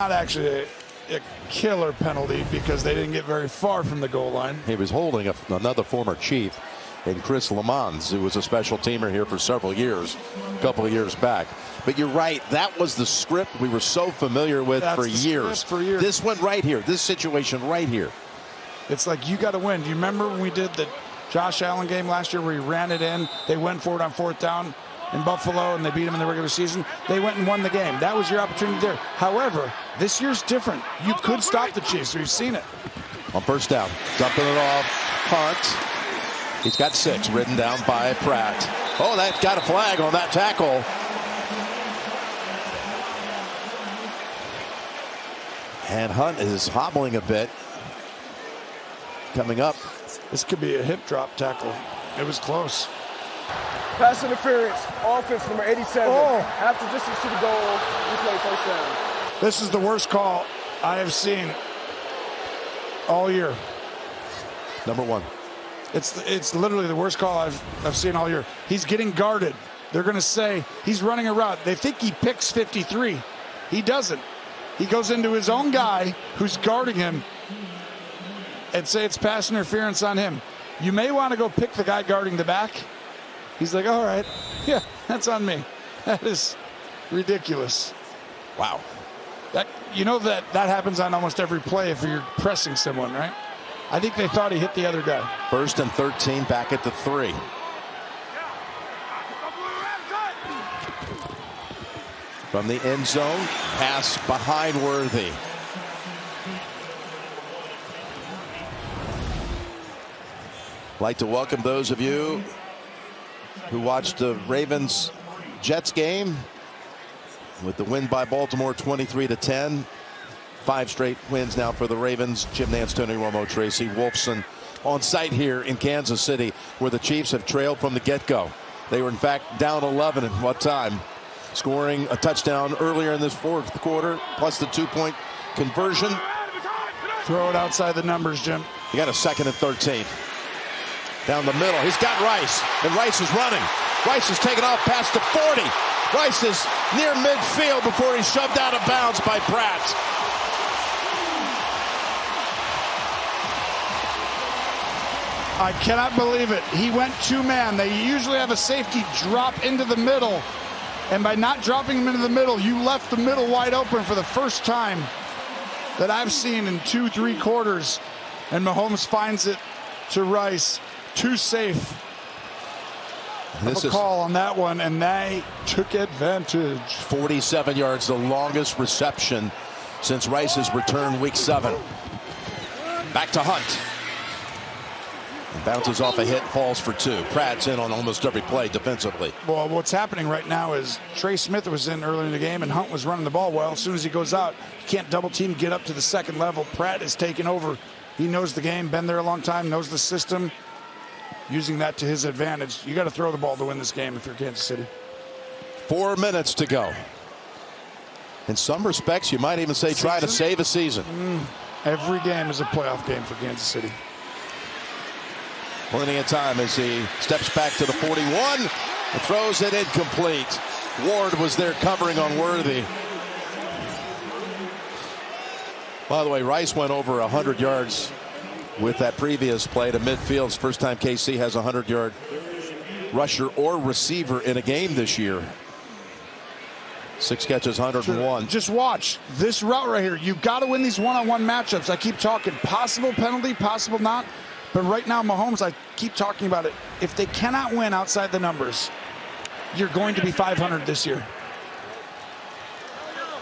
Not actually a killer penalty because they didn't get very far from the goal line. He was holding another former Chief in Chris Lamons, who was a special teamer here for several years, a couple of years back. But you're right, that was the script we were so familiar with for years. This one right here, this situation right here. It's like you got to win. Do you remember when we did the Josh Allen game last year where he ran it in? They went for it on 4th down in Buffalo and they beat him in the regular season. They went and won the game. That was your opportunity there. However, this year's different. You could stop the Chiefs. We've seen it. On 1st down, dumping it off. Hunt. He's got 6, ridden down by Pratt. Oh, that got a flag on that tackle. And Hunt is hobbling a bit. Coming up. This could be a hip drop tackle. It was close. Pass interference, offense number 87. Half the distance to the goal, replay 1st down. This is the worst call I have seen all year. Number 1. It's literally the worst call I've seen all year. He's getting guarded. They're going to say he's running a route. They think he picks 53. He doesn't. He goes into his own guy who's guarding him and say it's pass interference on him. You may want to go pick the guy guarding the back. He's like, all right, yeah, that's on me. That is ridiculous. Wow. That happens on almost every play if you're pressing someone, right? I think they thought he hit the other guy. 1st and 13, back at the 3. From the end zone, pass behind Worthy. I'd like to welcome those of you who watched the Ravens-Jets game with the win by Baltimore 23-10. 5 straight wins now for the Ravens. Jim Nantz, Tony Romo, Tracy Wolfson on site here in Kansas City, where the Chiefs have trailed from the get-go. They were in fact down 11 at what time, scoring a touchdown earlier in this 4th quarter, plus the 2-point conversion. Throw it outside the numbers, Jim. You got a 2nd and 13. Down the middle, he's got Rice, and Rice is running. Rice is taken off past the 40. Rice is near midfield before he's shoved out of bounds by Pratt. I cannot believe it. He went 2-man. They usually have a safety drop into the middle. And by not dropping him into the middle, you left the middle wide open for the first time that I've seen in 2-3 quarters. And Mahomes finds it to Rice. Too safe. This is a call on that one, and they took advantage. 47 yards, the longest reception since Rice's return week 7. Back to Hunt. Bounces off a hit, falls for 2. Pratt's in on almost every play defensively. Well, what's happening right now is Trey Smith was in early in the game, and Hunt was running the ball well. As soon as he goes out, you can't double team, get up to the 2nd level. Pratt is taking over. He knows the game, been there a long time, knows the system. Using that to his advantage. You got to throw the ball to win this game if you're Kansas City. 4 minutes to go. In some respects, you might even say try to save a season. Every game is a playoff game for Kansas City. Plenty of time as he steps back to the 41 and throws it incomplete. Ward was there covering on Worthy. By the way, Rice went over 100 yards with that previous play to midfield. It's the first time KC has a 100-yard rusher or receiver in a game this year. 6 catches, 101. Just watch this route right here. You've got to win these one-on-one matchups. I keep talking possible penalty, possible not. But right now, Mahomes, I keep talking about it. If they cannot win outside the numbers, you're going to be 500 this year.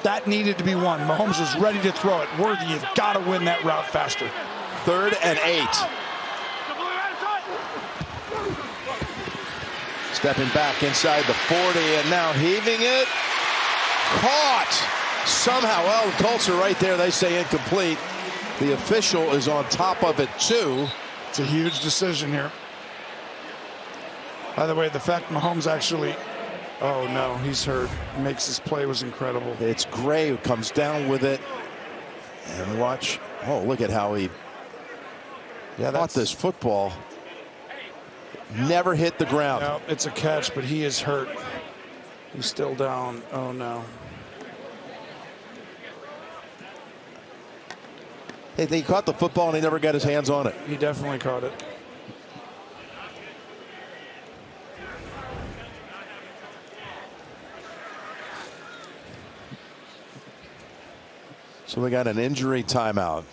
That needed to be won. Mahomes was ready to throw it. Worthy, you've got to win that route faster. 3rd and 8. Stepping back inside the 40 and now heaving it. Caught somehow. Well, the Colts are right there. They say incomplete. The official is on top of it too. It's a huge decision here. By the way, the fact Mahomes actually, oh no, he's hurt. Makes his play was incredible. It's Gray who comes down with it. And watch. Oh, look at how he caught this football. Never hit the ground. No, it's a catch, but he is hurt. He's still down. Oh no. He caught the football and he never got his hands on it. He definitely caught it. So we got an injury timeout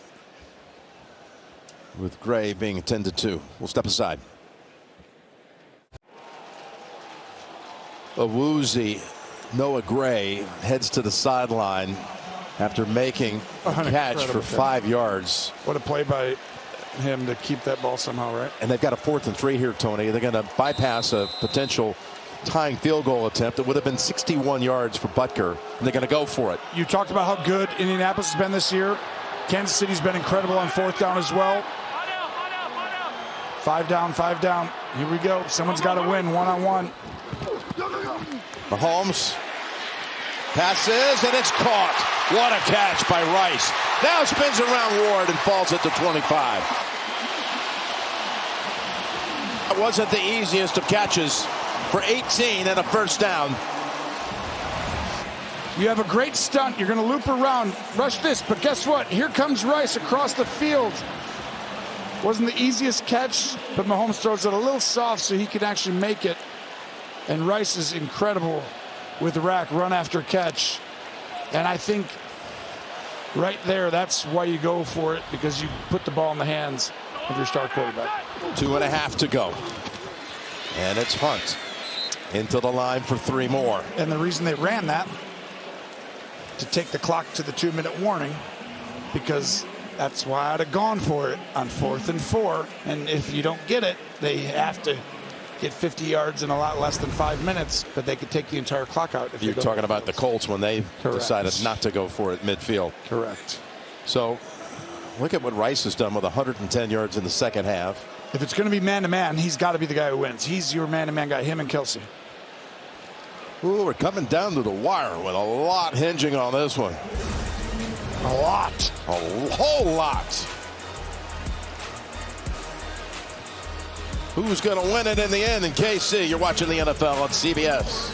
with Gray being attended to. We'll step aside. A woozy Noah Gray heads to the sideline after making a catch for 5 yards. What a play by him to keep that ball somehow, right? And they've got a 4th and 3 here, Tony. They're going to bypass a potential tying field goal attempt. It would have been 61 yards for Butker, and they're going to go for it. You talked about how good Indianapolis has been this year. Kansas City's been incredible on 4th down as well. 5 down, 5 down. Here we go. Someone's got to win one-on-one. Mahomes passes, and it's caught. What a catch by Rice. Now spins around Ward and falls at the 25. It wasn't the easiest of catches for 18 and a first down. You have a great stunt. You're going to loop around, rush this, but guess what? Here comes Rice across the field. Wasn't the easiest catch, but Mahomes throws it a little soft so he can actually make it. And Rice is incredible with the rack, run after catch. And I think right there, that's why you go for it, because you put the ball in the hands of your star quarterback. 2.5 to go. And it's Hunt into the line for 3 more. And the reason they ran that, to take the clock to the 2-minute warning, because that's why I'd have gone for it on 4th and 4. And if you don't get it, they have to get 50 yards in a lot less than 5 minutes, but they could take the entire clock out. If You're talking about the Colts when they Correct. decided not to go for it midfield. Correct. So look at what Rice has done with 110 yards in the second half. If it's going to be man-to-man, he's got to be the guy who wins. He's your man-to-man guy, him and Kelsey. Ooh, we're coming down to the wire with a lot hinging on this one. A lot. A whole lot. Who's going to win it in the end in KC? You're watching the NFL on CBS.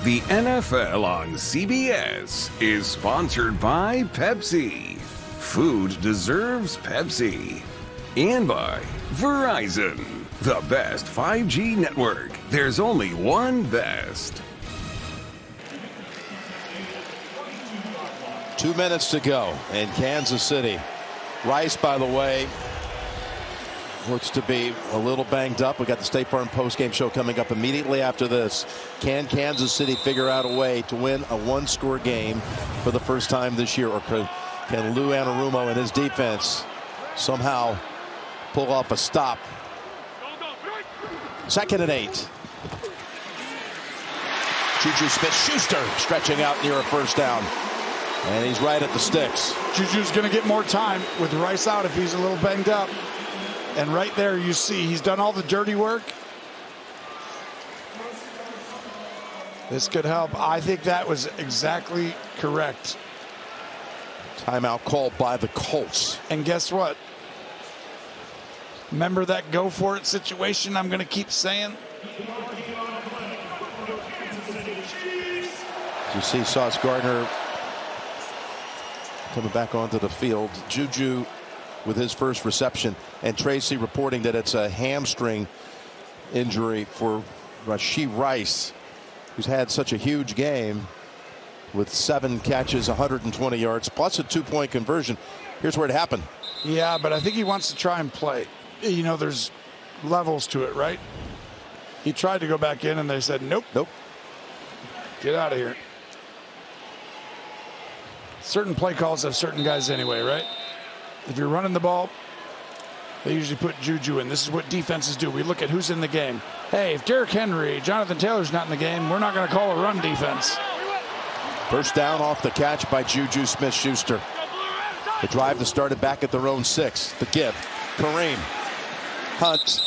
The NFL on CBS is sponsored by Pepsi. Food deserves Pepsi. And by Verizon, the best 5G network. There's only one best. 2 minutes to go in Kansas City. Rice, by the way, looks to be a little banged up. We got the State Farm postgame show coming up immediately after this. Can Kansas City figure out a way to win a 1-score game for the first time this year? Or can Lou Anarumo and his defense somehow pull off a stop? 2nd and 8. Juju Smith-Schuster stretching out near a first down. And he's right at the sticks. Juju's going to get more time with Rice out if he's a little banged up. And right there you see he's done all the dirty work. This could help. I think that was exactly correct. Timeout called by the Colts. And guess what? Remember that go for it situation I'm going to keep saying? You see Sauce Gardner coming back onto the field. Juju with his first reception, and Tracy reporting that it's a hamstring injury for Rashee Rice, who's had such a huge game with 7 catches, 120 yards, plus a 2-point conversion. Here's where it happened. Yeah, but I think he wants to try and play. You know, there's levels to it, right? He tried to go back in, and they said, nope. Nope. Get out of here. Certain play calls have certain guys anyway, right? If you're running the ball, they usually put Juju in. This is what defenses do. We look at who's in the game. Hey, if Derrick Henry, Jonathan Taylor's not in the game, we're not going to call a run defense. First down off the catch by Juju Smith-Schuster. The drive that started back at their own 6. The give. Kareem Hunt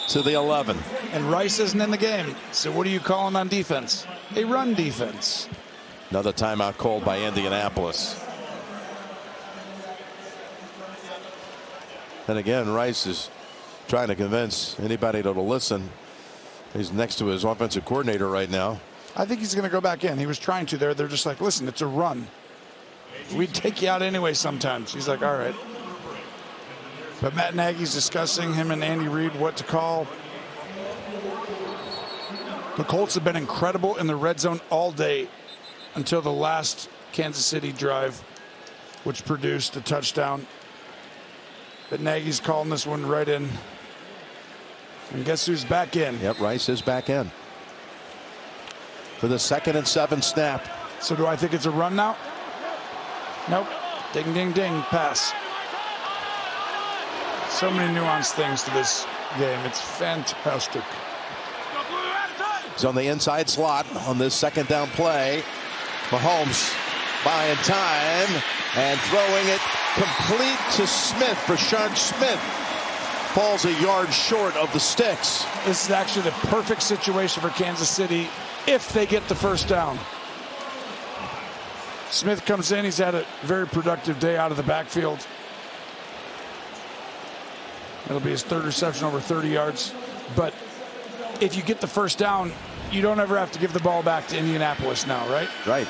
to the 11. And Rice isn't in the game. So what are you calling on defense? A run defense. Another timeout called by Indianapolis. And again, Rice is trying to convince anybody that'll listen. He's next to his offensive coordinator right now. I think he's going to go back in. He was trying to there. They're just like, listen, it's a run. We'd take you out anyway sometimes. He's like, all right. But Matt Nagy's discussing, him and Andy Reid, what to call. The Colts have been incredible in the red zone all day until the last Kansas City drive, which produced a touchdown. But Nagy's calling this one right in. And guess who's back in? Yep, Rice is back in for the 2nd and 7 snap. So do I think it's a run now? Nope. Ding, ding, ding. Pass. So many nuanced things to this game. It's fantastic. He's on the inside slot on this 2nd down play. Mahomes buying time and throwing it complete to Smith. Brashard Smith falls a yard short of the sticks. This is actually the perfect situation for Kansas City if they get the first down. Smith comes in. He's had a very productive day out of the backfield. It'll be his 3rd reception over 30 yards. But if you get the first down, you don't ever have to give the ball back to Indianapolis now, right? Right.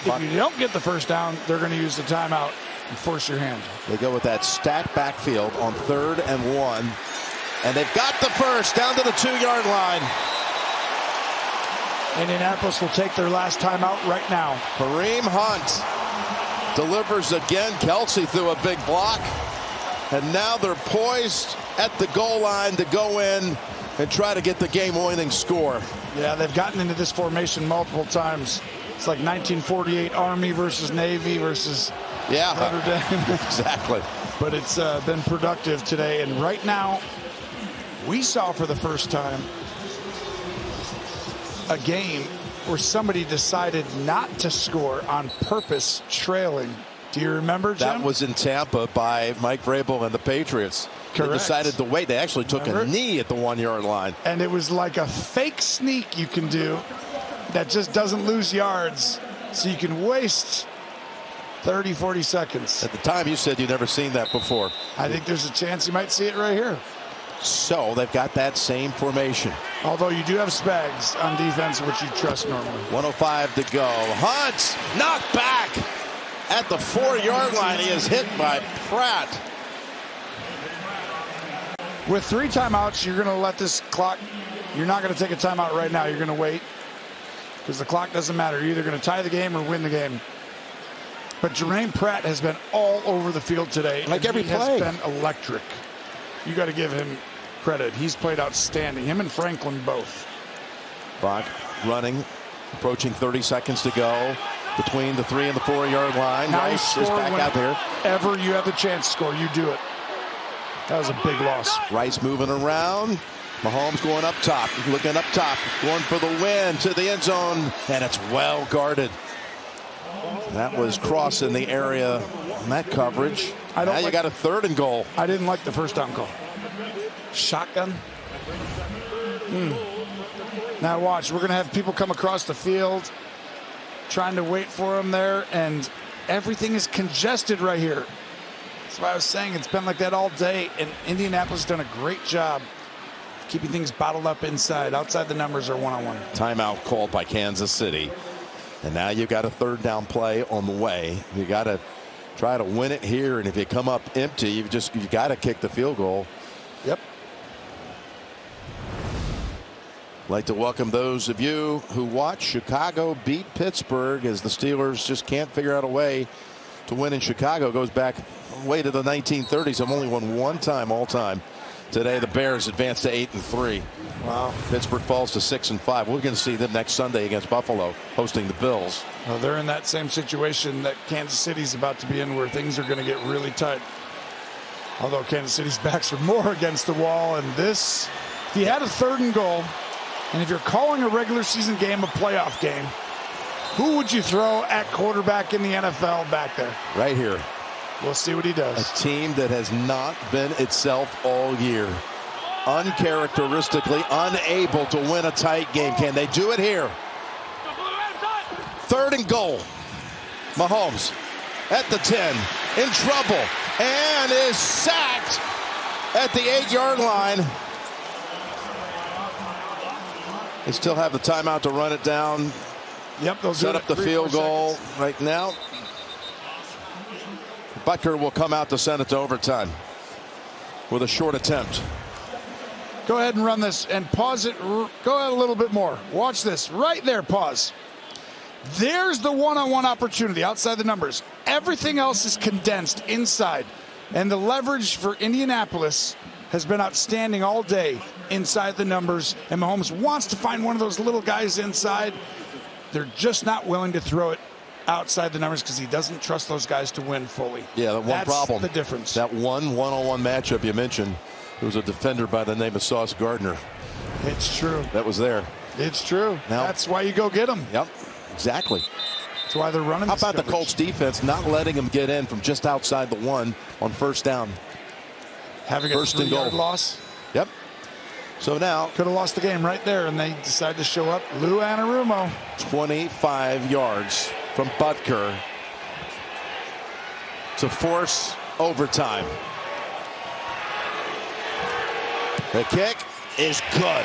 If you don't get the first down, they're going to use the timeout and force your hand. They go with that stacked backfield on 3rd and 1. And they've got the first down to the 2-yard line. Indianapolis will take their last timeout right now. Kareem Hunt delivers again. Kelsey threw a big block. And now they're poised at the goal line to go in and try to get the game-winning score. Yeah, they've gotten into this formation multiple times. It's like 1948 Army versus Navy versus Notre Dame. Exactly. But it's been productive today. And right now, we saw for the first time a game where somebody decided not to score on purpose, trailing. Do you remember, Jim? That was in Tampa by Mike Vrabel and the Patriots. Correct. They decided to wait. They actually took a knee at the 1-yard line. And it was like a fake sneak you can do that just doesn't lose yards. So you can waste 30, 40 seconds. At the time, you said you'd never seen that before. I think there's a chance you might see it right here. So they've got that same formation. Although you do have Spags on defense, which you trust normally. 1:05 to go. Hunt knocked back at the 4-yard line. He is hit by Pratt. With 3 timeouts, you're going to let this clock. You're not going to take a timeout right now. You're going to wait because the clock doesn't matter. You're either going to tie the game or win the game. But Jermaine Pratt has been all over the field today. Like every play. He has been electric. You got to give him credit. He's played outstanding. Him and Franklin both. Clock running, approaching 30 seconds to go between the 3 and the 4-yard line. Nice Rice is back out there. Ever you have the chance to score, you do it. That was a big loss. Rice moving around. Mahomes going up top, looking up top, going for the win to the end zone, and it's well guarded. That was crossing the area on that coverage. Now you got a 3rd and goal. I didn't like the first down call. Shotgun. Now watch, we're going to have people come across the field trying to wait for him there, and everything is congested right here. That's why I was saying it's been like that all day, and Indianapolis has done a great job of keeping things bottled up inside. Outside the numbers are one-on-one. Timeout called by Kansas City. And now you've got a 3rd down play on the way. You got to try to win it here, and if you come up empty, you got to kick the field goal. Yep. I'd like to welcome those of you who watch Chicago beat Pittsburgh as the Steelers just can't figure out a way to win in Chicago. Goes back way to the 1930s. I've only won 1 time all time. Today the Bears advance to 8-3. Wow. Pittsburgh falls to 6-5. We're going to see them next Sunday against Buffalo, hosting the Bills. Well, they're in that same situation that Kansas City's about to be in, where things are going to get really tight. Although Kansas City's backs are more against the wall, and this, if you had a 3rd and goal, and if you're calling a regular season game a playoff game, who would you throw at quarterback in the NFL back there? Right here. We'll see what he does. A team that has not been itself all year. Uncharacteristically unable to win a tight game. Can they do it here? 3rd and goal. Mahomes at the 10, in trouble, and is sacked at the 8-yard line. They still have the timeout to run it down. Yep, they'll set up the field goal right now. Butker will come out to send it to overtime with a short attempt. Go ahead and run this and pause it. Go ahead a little bit more. Watch this. Right there, pause. There's the one-on-one opportunity outside the numbers. Everything else is condensed inside. And the leverage for Indianapolis has been outstanding all day inside the numbers. And Mahomes wants to find one of those little guys inside. They're just not willing to throw it outside the numbers because he doesn't trust those guys to win fully. Yeah, the one problem. That's the difference. That one-on-one matchup you mentioned, there was a defender by the name of Sauce Gardner. It's true. That was there. It's true. Now, that's why you go get them. Yep, exactly. That's why they're running. How about the Colts defense not letting them get in from just outside the one on first down? Having first a 3-yard goal. loss. Yep. So now could have lost the game right there, and they decided to show up. Lou Anarumo. 25 yards from Butker to force overtime. The kick is good.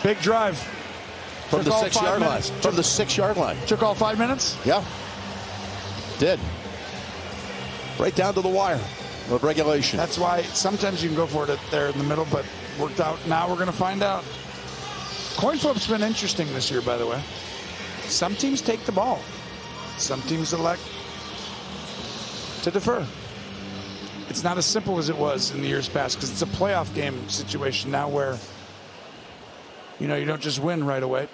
Big drive. From the 6-yard line. From the 6-yard line. Took all 5 minutes? Yeah. Did. Right down to the wire of regulation. That's why sometimes you can go for it there in the middle, but worked out. Now we're going to find out. Coin flip's been interesting this year, by the way. Some teams take the ball. Some teams elect to defer. It's not as simple as it was in the years past because it's a playoff game situation now where, you know, you don't just win right away.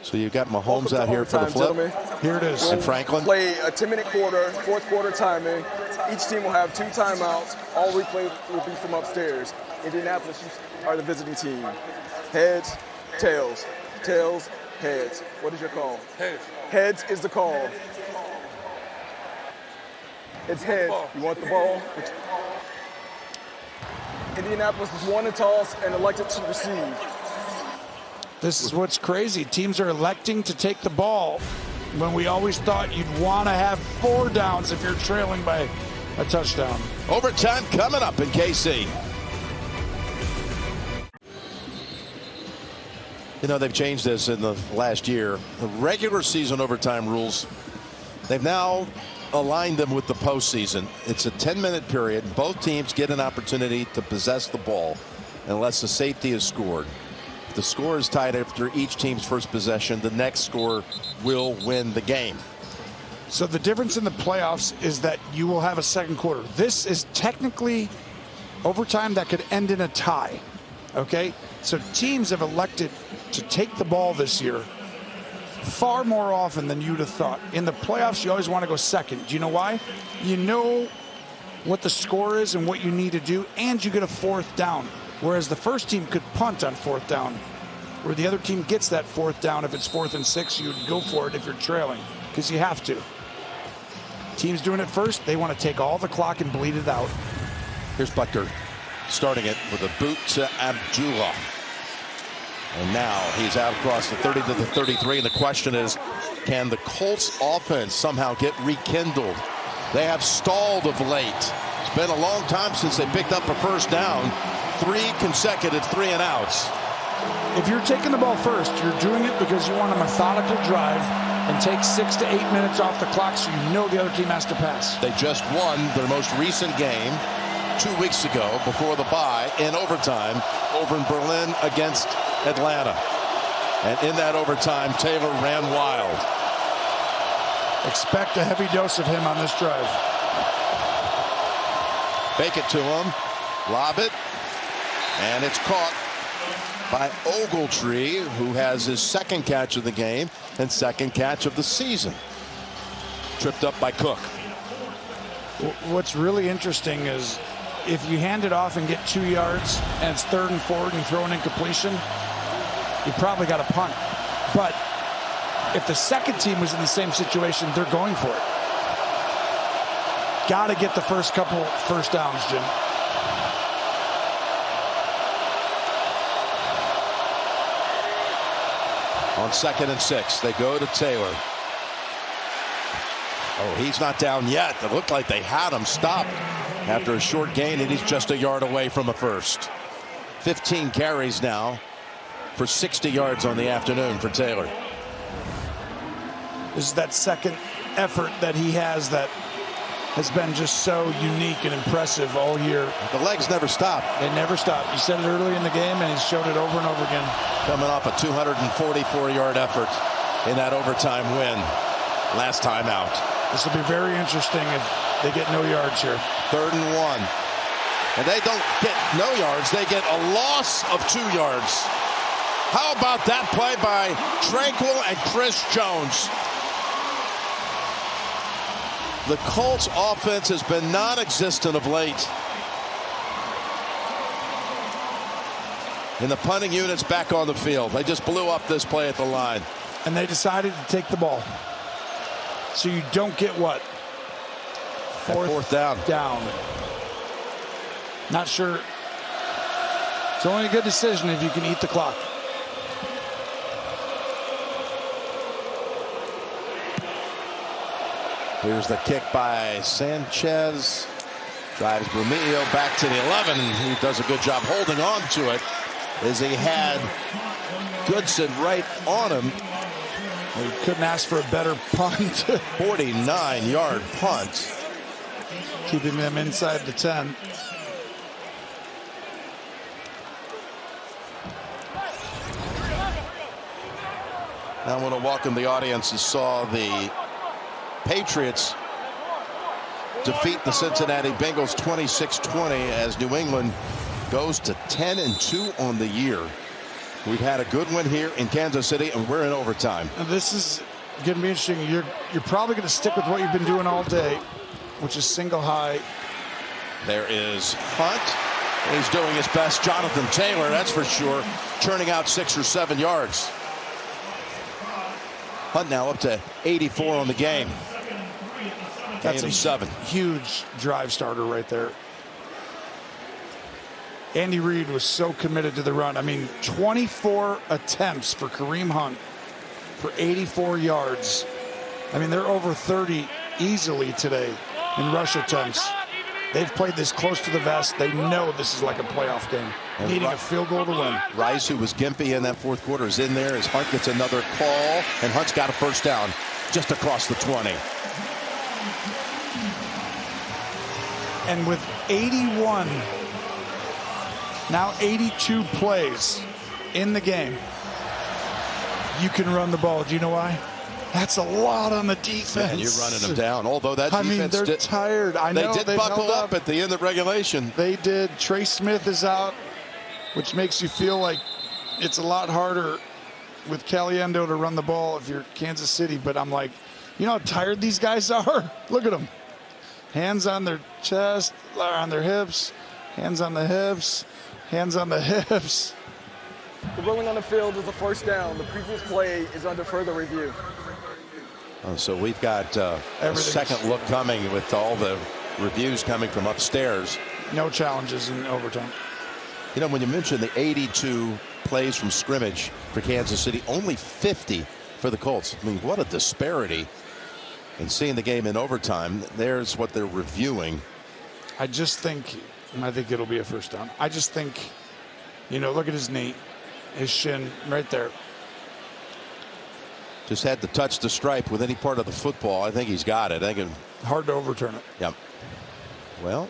So you've got Mahomes out here for the flip. Gentlemen. Here it is. And Franklin. Play a 10-minute quarter, fourth quarter timing. Each team will have 2 timeouts. All replay will be from upstairs. Indianapolis are the visiting team. Heads, tails, tails, heads. What is your call? Heads. Heads is the call. It's heads. You want the ball? Indianapolis has won the toss and elected to receive. This is what's crazy. Teams are electing to take the ball when we always thought you'd want to have 4 downs if you're trailing by a touchdown. Overtime coming up in KC. You know, they've changed this in the last year. The regular season overtime rules, they've now aligned them with the postseason. It's a 10-minute period. Both teams get an opportunity to possess the ball unless the safety is scored. If the score is tied after each team's first possession, the next score will win the game. So the difference in the playoffs is that you will have a second quarter. This is technically overtime that could end in a tie. Okay? So teams have elected to take the ball this year far more often than you'd have thought. In the playoffs, you always want to go second. Do you know why? You know what the score is and what you need to do, and you get a 4th down. Whereas the first team could punt on 4th down, where the other team gets that 4th down. If it's 4th and 6, you would go for it if you're trailing, because you have to. Teams doing it first, they want to take all the clock and bleed it out. Here's Butker starting it with a boot to Abdullah. And now he's out across the 30 to the 33. And the question is, can the Colts offense somehow get rekindled? They have stalled of late. It's been a long time since they picked up a first down. 3 consecutive 3-and-outs. If you're taking the ball first, you're doing it because you want a methodical drive and take 6 to 8 minutes off the clock so you know the other team has to pass. They just won their most recent game 2 weeks ago before the bye in overtime over in Berlin against Atlanta. And in that overtime, Taylor ran wild. Expect a heavy dose of him on this drive. Fake it to him. Lob it. And it's caught by Ogletree, who has his 2nd catch of the game and 2nd catch of the season. Tripped up by Cook. What's really interesting is if you hand it off and get 2 yards and it's 3rd and 4 and you throw an incompletion, you probably got a punt. But if the second team was in the same situation, they're going for it. Got to get the first couple first downs, Jim. On 2nd and 6, they go to Taylor. Oh, he's not down yet. It looked like they had him stopped after a short gain, and he's just a yard away from a first. 15 carries now for 60 yards on the afternoon for Taylor. This is that second effort that he has that has been just so unique and impressive all year. The legs never stop. They never stop. You said it early in the game, and he's showed it over and over again. Coming off a 244-yard effort in that overtime win last time out. This will be very interesting if they get no yards here. 3rd and 1. And they don't get no yards. They get a loss of 2 yards. How about that play by Tranquil and Chris Jones? The Colts offense has been non-existent of late. And the punting unit's back on the field. They just blew up this play at the line. And they decided to take the ball. So you don't get what? Fourth down. Not sure. It's only a good decision if you can eat the clock. Here's the kick by Sanchez. Drives Brumillo back to the 11. He does a good job holding on to it as he had Goodson right on him. He couldn't ask for a better punt. 49-yard punt. Keeping them inside the 10. I want to welcome the audience who saw the Patriots defeat the Cincinnati Bengals 26-20 as New England goes to 10-2 on the year. We've had a good one here in Kansas City, and we're in overtime. Now this is going to be interesting. You're probably going to stick with what you've been doing all day, which is single high. There is Hunt. He's doing his best. Jonathan Taylor, that's for sure, churning out 6 or 7 yards. Hunt now up to 84 on the game. That's a 7. Huge drive starter right there. Andy Reid was so committed to the run. I mean, 24 attempts for Kareem Hunt for 84 yards. I mean, they're over 30 easily today in rush attempts. They've played this close to the vest. They know this is like a playoff game, needing a field goal to win. Rice, who was gimpy in that fourth quarter, is in there as Hunt gets another call, and Hunt's got a first down just across the 20. And with 81, now 82 plays in the game, you can run the ball. Do you know why? That's a lot on the defense. And you're running them down. Although that defense, they're tired. I know they did buckle up at the end of regulation. They did. Trey Smith is out, which makes you feel like it's a lot harder with Caliendo to run the ball if you're Kansas City. But I'm like, you know how tired these guys are? Look at them. Hands on their chest, on their hips, hands on the hips, hands on the hips. The rolling on the field is a first down. The previous play is under further review. So we've got a second look coming with all the reviews coming from upstairs. No challenges in overtime. You know, when you mention the 82 plays from scrimmage for Kansas City, only 50 for the Colts. I mean, what a disparity. And seeing the game in overtime, there's what they're reviewing. I think it'll be a first down. I just think, you know, look at his knee, his shin right there. Just had to touch the stripe with any part of the football. I think he's got it. Hard to overturn it. Yep. Well,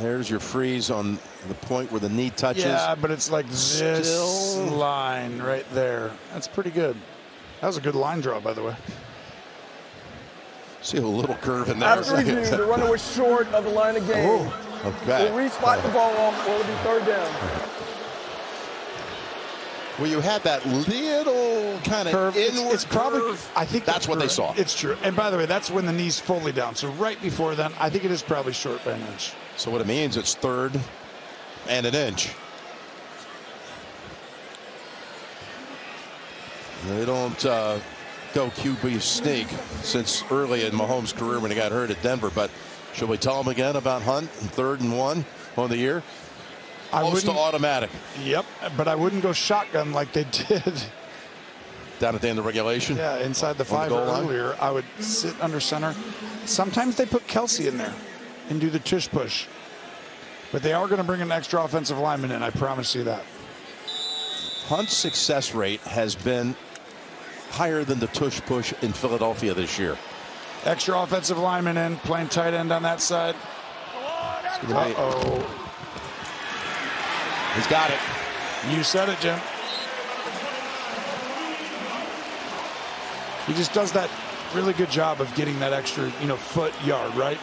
there's your freeze on the point where the knee touches. Yeah, but it's like this line right there. That's pretty good. That was a good line draw, by the way. See a little curve in there. After review, the runner was short of the line of game. Oh, okay. We'll re-spot the ball off, or it'll be third down. Well, you had that little kind of curve. Inward it's probably curve. I think that's what they saw. It's true. And by the way, that's when the knee's fully down. So right before then, I think it is probably short by an inch. So what it means, it's 3rd and an inch. They don't go QB sneak since early in Mahomes' career when he got hurt at Denver. But should we tell him again about Hunt and 3rd and 1 on the year? Close to automatic. Yep, but I wouldn't go shotgun like they did. Down at the end of regulation? Yeah, inside the 5 earlier. I would sit under center. Sometimes they put Kelsey in there and do the tush push. But they are going to bring an extra offensive lineman in. I promise you that. punt success rate has been higher than the tush push in Philadelphia this year. Extra offensive lineman in, playing tight end on that side. Uh-oh. He's got it. You said it, Jim. He just does that really good job of getting that extra, foot yard, right?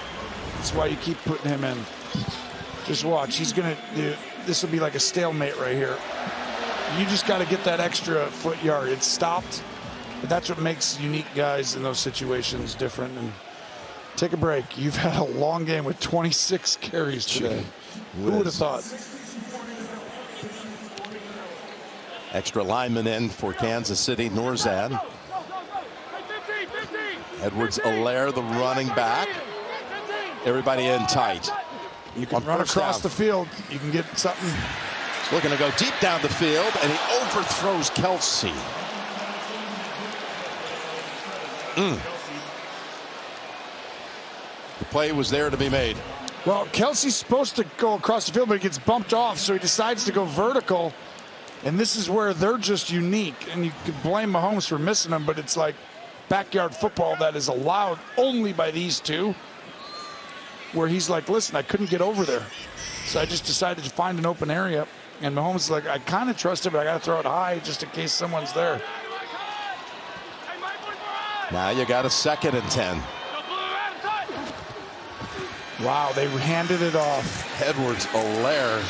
That's why you keep putting him in. Just watch. He's going to do, this will be like a stalemate right here. You just got to get that extra foot yard. It's stopped. But that's what makes unique guys in those situations different. And take a break. You've had a long game with 26 carries today. Who would have thought? Extra lineman in for Kansas City, Norzad. Edwards-Helaire, the running back. Everybody in tight. You can run across the field. You can get something. He's looking to go deep down the field, and he overthrows Kelsey. The play was there to be made. Well, Kelsey's supposed to go across the field, but he gets bumped off, so he decides to go vertical. And this is where they're just unique. And you could blame Mahomes for missing them, but it's like backyard football that is allowed only by these two, where he's like, listen, I couldn't get over there. So I just decided to find an open area. And Mahomes is like, I kind of trust him, but I got to throw it high just in case someone's there. Now you got a 2nd and 10. Wow, they handed it off. Edwards-Helaire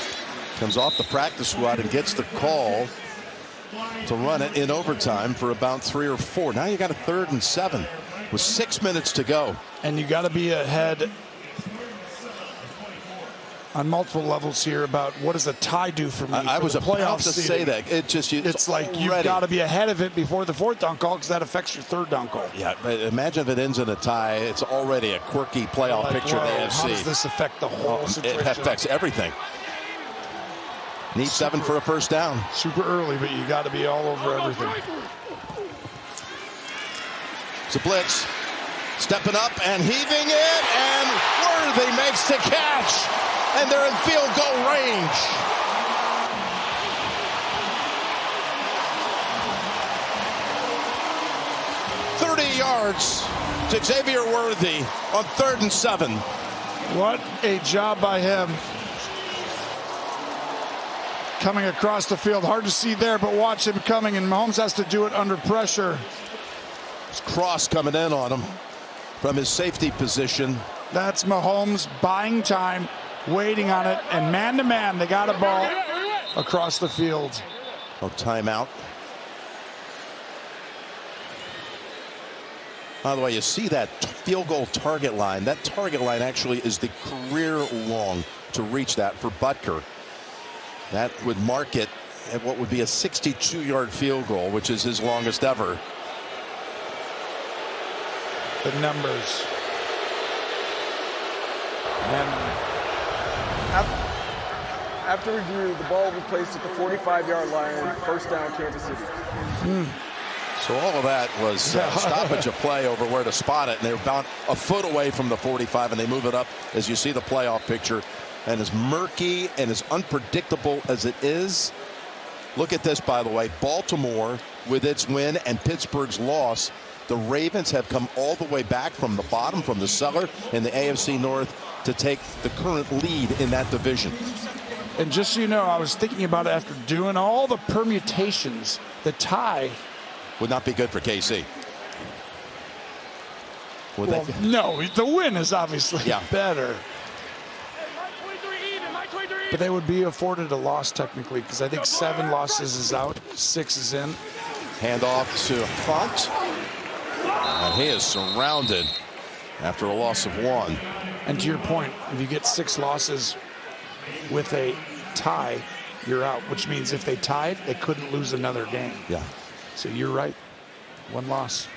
comes off the practice squad and gets the call to run it in overtime for about 3 or 4. Now you got a 3rd and 7 with 6 minutes to go. And you got to be ahead on multiple levels here about what does a tie do for me. I was about to say that. It's like you've got to be ahead of it before the 4th down call because that affects your 3rd down call. Yeah, but imagine if it ends in a tie. It's already a quirky playoff picture in the AFC. How does this affect the whole situation? It affects everything. Need 7 for a 1st down. Super early, but you got to be all over everything. It's a blitz. Stepping up and heaving it, and Worthy makes the catch. And they're in field goal range. $30 yards to Xavier Worthy on 3rd and 7. What a job by him. Coming across the field. Hard to see there, but watch him coming, and Mahomes has to do it under pressure. It's Cross coming in on him from his safety position. That's Mahomes buying time, waiting on it, and man-to-man, they got a ball across the field. Oh, timeout. By the way, you see that field goal target line. That target line actually is the career long to reach that for Butker. That would mark it at what would be a 62-yard field goal, which is his longest ever. The numbers. After review, the ball will be placed at the 45-yard line, 1st down, Kansas City. So all of that was stoppage of play over where to spot it, and they were about a foot away from the 45, and they move it up as you see the playoff picture. And as murky and as unpredictable as it is, look at this, by the way. Baltimore, with its win and Pittsburgh's loss, the Ravens have come all the way back from the bottom, from the cellar in the AFC North, to take the current lead in that division. And just so you know, I was thinking about it after doing all the permutations. The tie would not be good for KC. Well, no, the win is obviously better. But they would be afforded a loss technically, because I think 7 losses is out, 6 is in. Handoff to Font. And he is surrounded after a loss of 1. And to your point, if you get 6 losses with a tie, you're out, which means if they tied, they couldn't lose another game. Yeah. So you're right. 1 loss.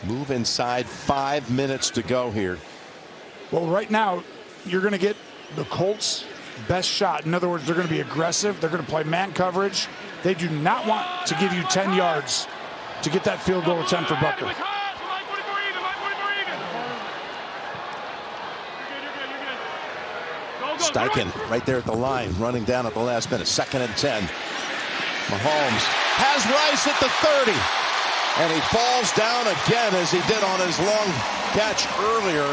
Move inside, 5 minutes to go here. Well, right now, you're going to get the Colts' best shot. In other words, they're going to be aggressive. They're going to play man coverage. They do not want to give you 10 yards to get that field goal attempt for Butker. Steichen right there at the line, running down at the last minute. 2nd and 10. Mahomes has Rice at the 30. And he falls down again as he did on his long catch earlier.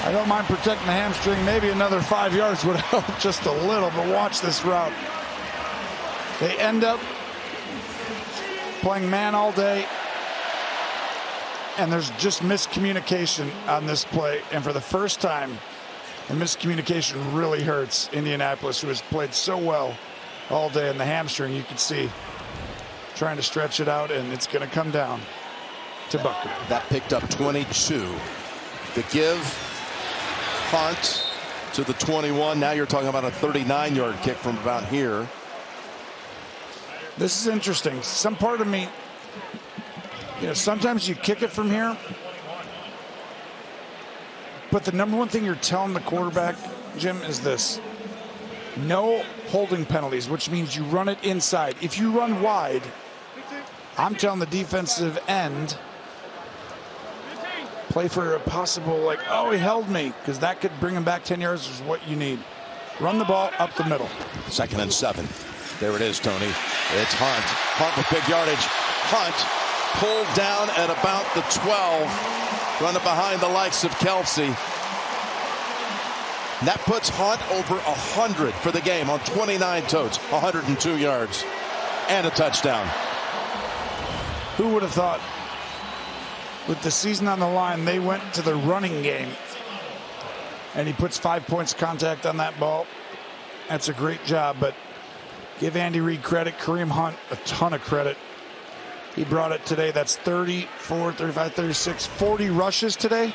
I don't mind protecting the hamstring. Maybe another 5 yards would help just a little, but watch this route. They end up playing man all day, and there's just miscommunication on this play. And for the first time, the miscommunication really hurts Indianapolis, who has played so well all day. And the hamstring, you can see, trying to stretch it out, and it's going to come down to Butker. That picked up 22. The give, Hunt to the 21. Now you're talking about a 39-yard kick from about here. This is interesting. Some part of me, sometimes you kick it from here, but the number one thing you're telling the quarterback, Jim, is this: no holding penalties, which means you run it inside. If you run wide, I'm telling the defensive end, play for a possible, oh, he held me, because that could bring him back 10 yards is what you need. Run the ball up the middle. 2nd and 7. There it is, Tony. It's Hunt. Hunt with big yardage. Hunt pulled down at about the 12, running behind the likes of Kelsey. And that puts Hunt over 100 for the game on 29 totes, 102 yards, and a touchdown. Who would have thought, with the season on the line, they went to the running game, and he puts 5 points contact on that ball. That's a great job, but give Andy Reid credit, Kareem Hunt a ton of credit. He brought it today. That's 34, 35, 36, 40 rushes today.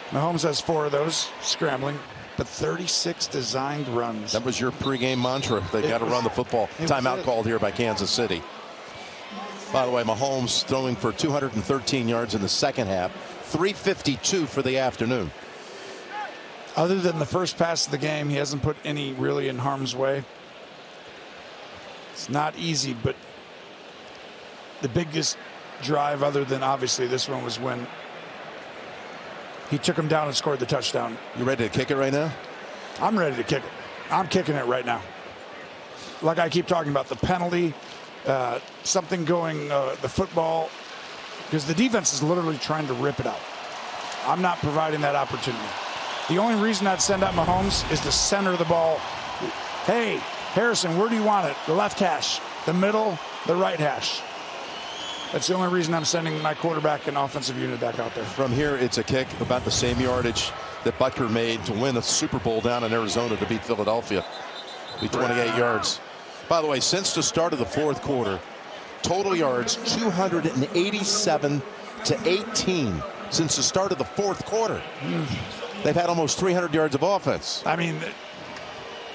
Mahomes has 4 of those, scrambling, but 36 designed runs. That was your pregame mantra. They got to run the football. Timeout called here by Kansas City. By the way, Mahomes throwing for 213 yards in the second half, 352 for the afternoon. Other than the first pass of the game, he hasn't put any really in harm's way. It's not easy, but the biggest drive, other than obviously this one, was when he took him down and scored the touchdown. You ready to kick it right now? I'm ready to kick it. I'm kicking it right now. Like I keep talking about, the penalty, something going, the football, because the defense is literally trying to rip it out. I'm not providing that opportunity. The only reason I'd send out Mahomes is to center the ball. Hey, Harrison, where do you want it? The left hash, the middle, the right hash. That's the only reason I'm sending my quarterback and offensive unit back out there. From here, it's a kick about the same yardage that Butker made to win a Super Bowl down in Arizona to beat Philadelphia. Be 28 yards. By the way, since the start of the fourth quarter, total yards 287 to 18 since the start of the fourth quarter. They've had almost 300 yards of offense. I mean,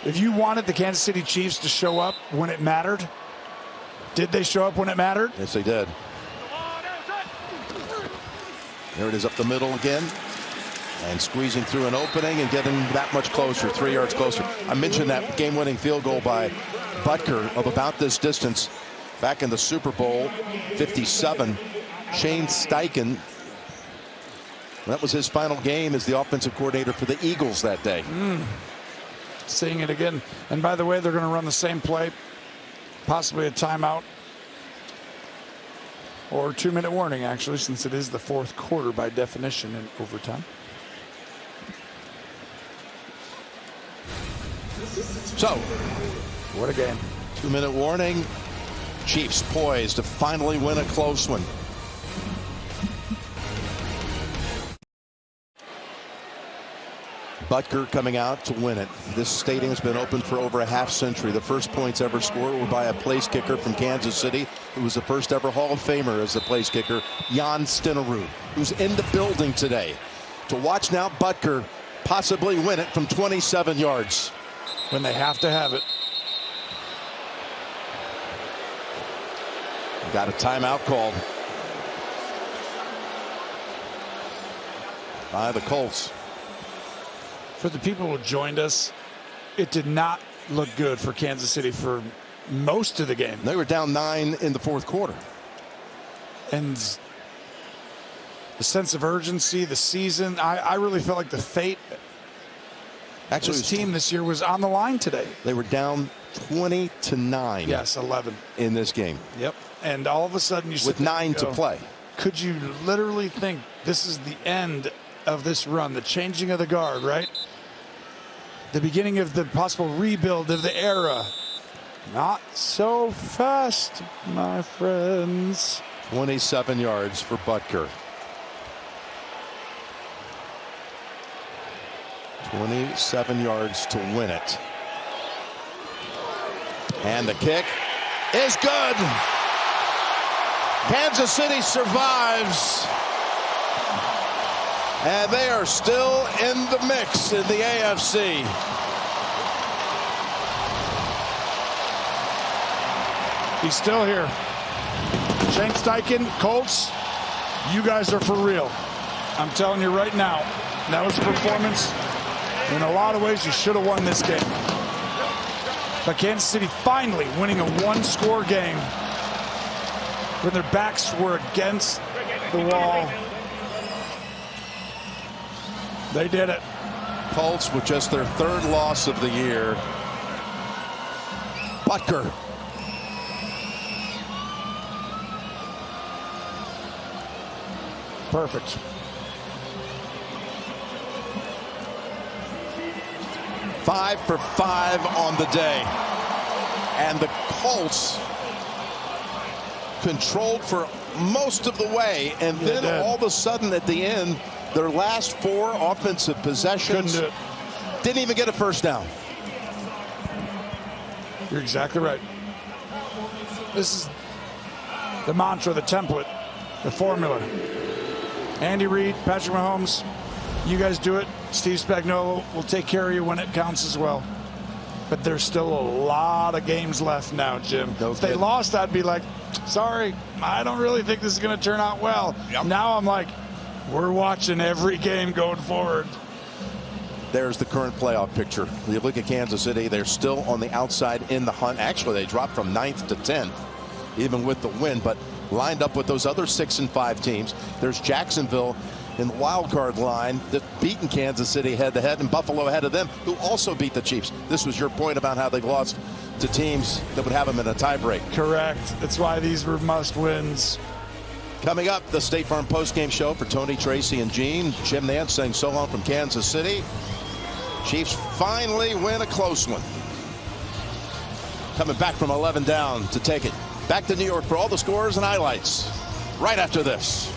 if you wanted the Kansas City Chiefs to show up when it mattered, did they show up when it mattered? Yes, they did. There it is up the middle again. And squeezing through an opening and getting that much closer, 3 yards closer. I mentioned that game-winning field goal by Butker of about this distance back in the Super Bowl 57. Shane Steichen, that was his final game as the offensive coordinator for the Eagles that day. Seeing it again. And by the way, they're going to run the same play, possibly a timeout or 2-minute warning, actually, since it is the fourth quarter by definition in overtime. So, what a game. 2-minute warning. Chiefs poised to finally win a close one. Butker coming out to win it. This stadium has been open for over a half century. The first points ever scored were by a place kicker from Kansas City, who was the first ever Hall of Famer as the place kicker, Jan Stenerud, who's in the building today. To watch now Butker possibly win it from 27 yards. When they have to have it. Got a timeout called by the Colts. For the people who joined us, it did not look good for Kansas City for most of the game. They were down 9 in the fourth quarter. And the sense of urgency, the season. I really felt like the fate of this team this year was on the line today. They were down 20-9. Yes, 11 in this game. Yep. And all of a sudden you with 9 to play. Could you literally think this is the end of this run, the changing of the guard, right? The beginning of the possible rebuild of the era. Not so fast, my friends. 27 yards for Butker. 27 yards to win it. And the kick is good. Kansas City survives. And they are still in the mix in the AFC. He's still here. Shane Steichen, Colts, you guys are for real. I'm telling you right now, that was a performance. In a lot of ways, you should have won this game. But Kansas City finally winning a one-score game when their backs were against the wall. They did it. Colts with just their 3rd loss of the year. Butker. Perfect. Five for 5 on the day. And the Colts controlled for most of the way. And then all of a sudden at the end, their last 4 offensive possessions didn't even get a first down. You're exactly right. This is the mantra, the template, the formula. Andy Reid, Patrick Mahomes, you guys do it. Steve Spagnuolo will take care of you when it counts as well. But there's still a lot of games left now, Jim. If they lost, I'd be like, sorry, I don't really think this is going to turn out well. Yep. Now I'm like, we're watching every game going forward. There's the current playoff picture. You look at Kansas City, they're still on the outside in the hunt. Actually, they dropped from 9th to 10th, even with the win, but lined up with those other 6 and 5 teams. There's Jacksonville in the wild card line that's beaten Kansas City head to head, and Buffalo ahead of them, who also beat the Chiefs. This was your point about how they've lost to teams that would have them in a tiebreak. Correct. That's why these were must wins. Coming up, the State Farm postgame show for Tony, Tracy, and Gene. Jim Nantz saying so long from Kansas City. Chiefs finally win a close one. Coming back from 11 down to take it back to New York for all the scores and highlights right after this.